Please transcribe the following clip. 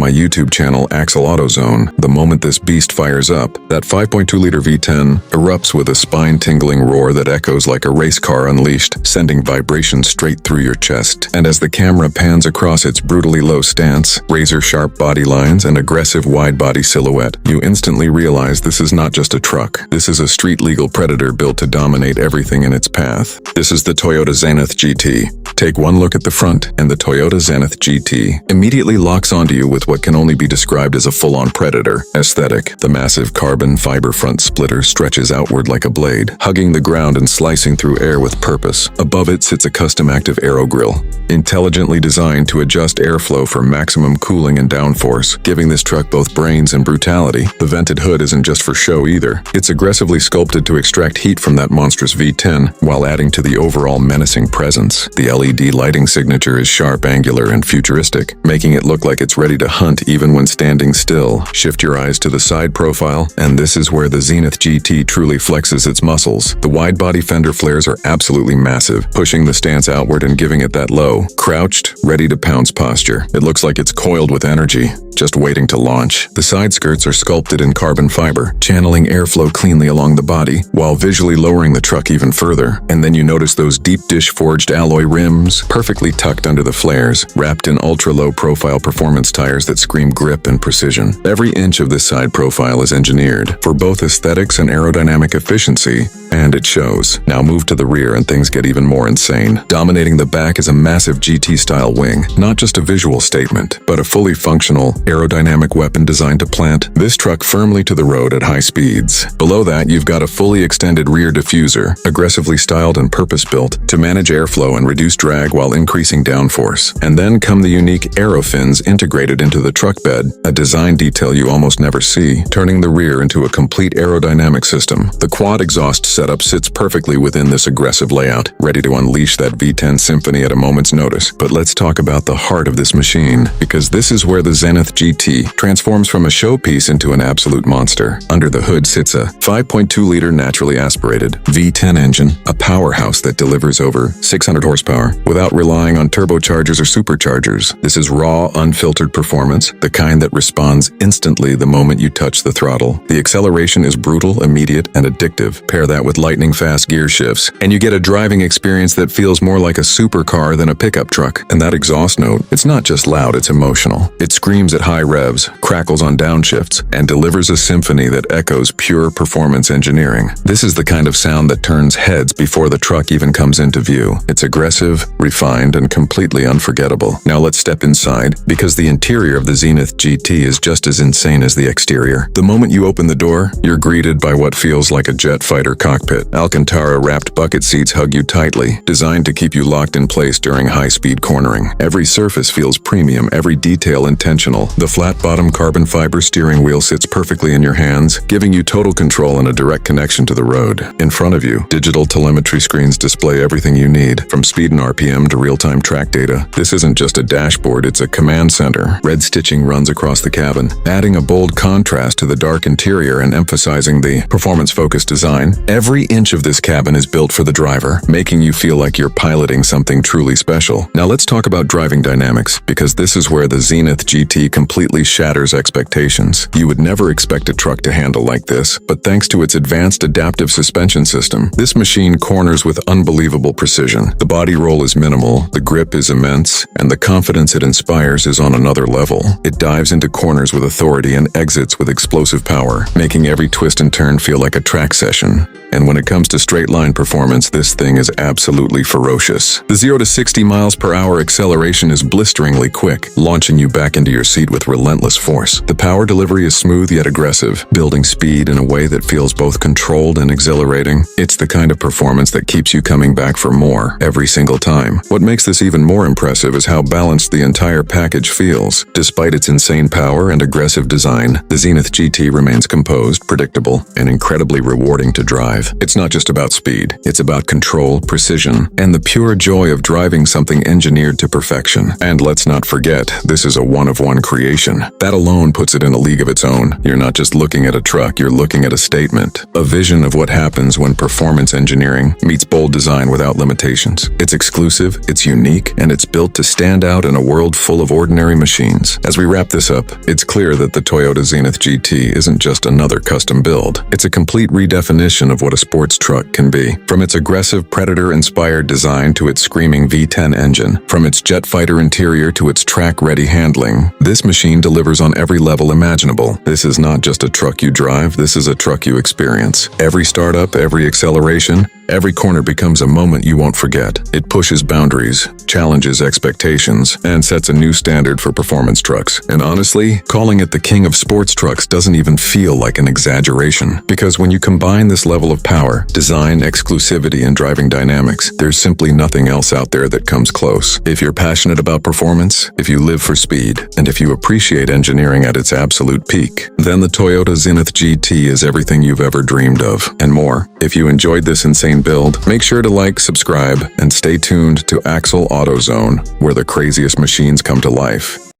my YouTube channel Axle AutoZone, the moment this beast fires up, that 5.2-liter V10 erupts with a spine-tingling roar that echoes like a race car unleashed, sending vibrations straight through your chest. And as the camera pans across its brutally low stance, razor-sharp body lines, and aggressive wide-body silhouette, you instantly realize this is not just a truck. This is a street-legal predator built to dominate everything in its path. This is the Toyota Zenith GT. Take one look at the front, and the Toyota Zenith GT immediately locks onto you with what can only be described as a full-on predator aesthetic. The massive carbon fiber front splitter stretches outward like a blade, hugging the ground and slicing through air with purpose. Above it sits a custom active aero grille, intelligently designed to adjust airflow for maximum cooling and downforce, giving this truck both brains and brutality. The vented hood isn't just for show either. It's aggressively sculpted to extract heat from that monstrous V10 while adding to the overall menacing presence. The LED lighting signature is sharp, angular, and futuristic, making it look like it's ready to hunt even when standing still. Shift your eyes to the side profile, and this is where the Zenith GT truly flexes its muscles. The wide-body fender flares are absolutely massive, pushing the stance outward and giving it that low, crouched, ready-to-pounce posture. It looks like it's coiled with energy, just waiting to launch. The side skirts are sculpted in carbon fiber, channeling airflow cleanly along the body, while visually lowering the truck even further. And then you notice those deep-dish forged alloy rims, perfectly tucked under the flares, wrapped in ultra-low profile performance tires that scream grip and precision. Every inch of this side profile is engineered for both aesthetics and aerodynamic efficiency, and it shows. Now move to the rear and things get even more insane. Dominating the back is a massive GT-style wing, not just a visual statement, but a fully functional, aerodynamic weapon designed to plant this truck firmly to the road at high speeds. Below that, you've got a fully extended rear diffuser, aggressively styled and purpose-built to manage airflow and reduce drag while increasing downforce. And then come the unique aero fins integrated into the truck bed, a design detail you almost never see, turning the rear into a complete aerodynamic system. The quad exhaust setup sits perfectly within this aggressive layout, ready to unleash that V10 symphony at a moment's notice. But let's talk about the heart of this machine, because this is where the Zenith GT transforms from a showpiece into an absolute monster. Under the hood sits a 5.2-liter naturally aspirated V10 engine, a powerhouse that delivers over 600 horsepower without relying on turbochargers or superchargers. This is raw, unfiltered performance, the kind that responds instantly the moment you touch the throttle. The acceleration is brutal, immediate, and addictive. Pair that with lightning-fast gear shifts, and you get a driving experience that feels more like a supercar than a pickup truck. And that exhaust note, it's not just loud, it's emotional. It screams at high revs, crackles on downshifts, and delivers a symphony that echoes pure performance engineering. This is the kind of sound that turns heads before the truck even comes into view. It's aggressive, refined, and completely unforgettable. Now let's step inside, because the interior of the Zenith GT is just as insane as the exterior. The moment you open the door, you're greeted by what feels like a jet fighter cockpit. Alcantara wrapped bucket seats hug you tightly, designed to keep you locked in place during high-speed cornering. Every surface feels premium, every detail intentional. The flat-bottom carbon fiber steering wheel sits perfectly in your hands, giving you total control and a direct connection to the road. In front of you, digital telemetry screens display everything you need, from speed and RPM to real-time track data. This isn't just a dashboard, it's a command center. Red stitching runs across the cabin, adding a bold contrast to the dark interior and emphasizing the performance-focused design. Every inch of this cabin is built for the driver, making you feel like you're piloting something truly special. Now let's talk about driving dynamics, because this is where the Zenith GT completely shatters expectations. You would never expect a truck to handle like this, but thanks to its advanced adaptive suspension system, this machine corners with unbelievable precision. The body roll is minimal, the grip is immense, and the confidence it inspires is on another level. It dives into corners with authority and exits with explosive power, making every twist and turn feel like a track session. And when it comes to straight-line performance, this thing is absolutely ferocious. The 0 to 60 miles per hour acceleration is blisteringly quick, launching you back into your seat with relentless force. The power delivery is smooth yet aggressive, building speed in a way that feels both controlled and exhilarating. It's the kind of performance that keeps you coming back for more every single time. What makes this even more impressive is how balanced the entire package feels. Despite its insane power and aggressive design, the Zenith GT remains composed, predictable, and incredibly rewarding to drive. drive. It's not just about speed. It's about control, precision, and the pure joy of driving something engineered to perfection. And let's not forget, this is a one-of-one creation. That alone puts it in a league of its own. You're not just looking at a truck, you're looking at a statement. A vision of what happens when performance engineering meets bold design without limitations. It's exclusive, it's unique, and it's built to stand out in a world full of ordinary machines. As we wrap this up, it's clear that the Toyota Zenith GT isn't just another custom build. It's a complete redefinition of what a sports truck can be. From its aggressive Predator-inspired design to its screaming V10 engine, from its jet fighter interior to its track-ready handling, this machine delivers on every level imaginable. This is not just a truck you drive, this is a truck you experience. Every startup, every acceleration, every corner becomes a moment you won't forget. It pushes boundaries, challenges expectations, and sets a new standard for performance trucks. And honestly, calling it the king of sports trucks doesn't even feel like an exaggeration. Because when you combine this level of power, design, exclusivity, and driving dynamics, there's simply nothing else out there that comes close. If you're passionate about performance, if you live for speed, and if you appreciate engineering at its absolute peak, then the Toyota Zenith GT is everything you've ever dreamed of, and more. If you enjoyed this insane build, make sure to like, subscribe, and stay tuned to Axle AutoZone, where the craziest machines come to life.